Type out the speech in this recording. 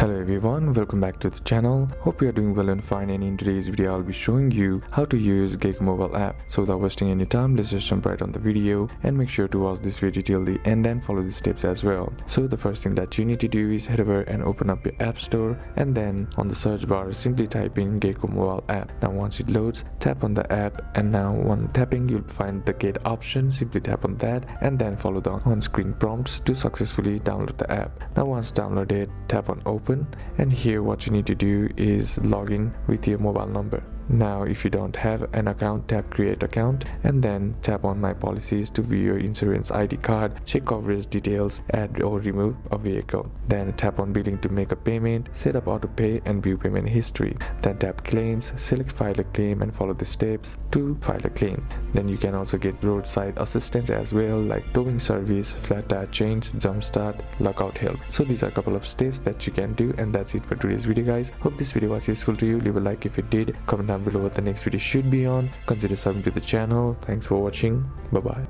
Hello everyone, welcome back to the channel. Hope you are doing well and fine, and in today's video I'll be showing you how to use GEICO mobile app. So without wasting any time, let's just jump right on the video and make sure to watch this video till the end and follow the steps as well. So the first thing that you need to do is head over and open up your app store, and then on the search bar simply type in GEICO mobile app. Now once it loads, tap on the app, and now when tapping you'll find the get option. Simply tap on that and then follow the on-screen prompts to successfully download the app. Now once downloaded, tap on open, and here what you need to do is log in with your mobile number. Now if you don't have an account, tap create account and then tap on my policies to view your insurance ID card, check coverage details, add or remove a vehicle. Then tap on billing to make a payment, set up auto pay and view payment history. Then tap claims, select file a claim and follow the steps to file a claim. Then you can also get roadside assistance as well, like towing service, flat tire change, jump start, lockout help. So these are a couple of steps that you can do, and that's it for today's video guys. Hope this video was useful to you. Leave a like if it did, comment down below what the next video should be on, consider subbing to the channel. Thanks for watching. Bye bye.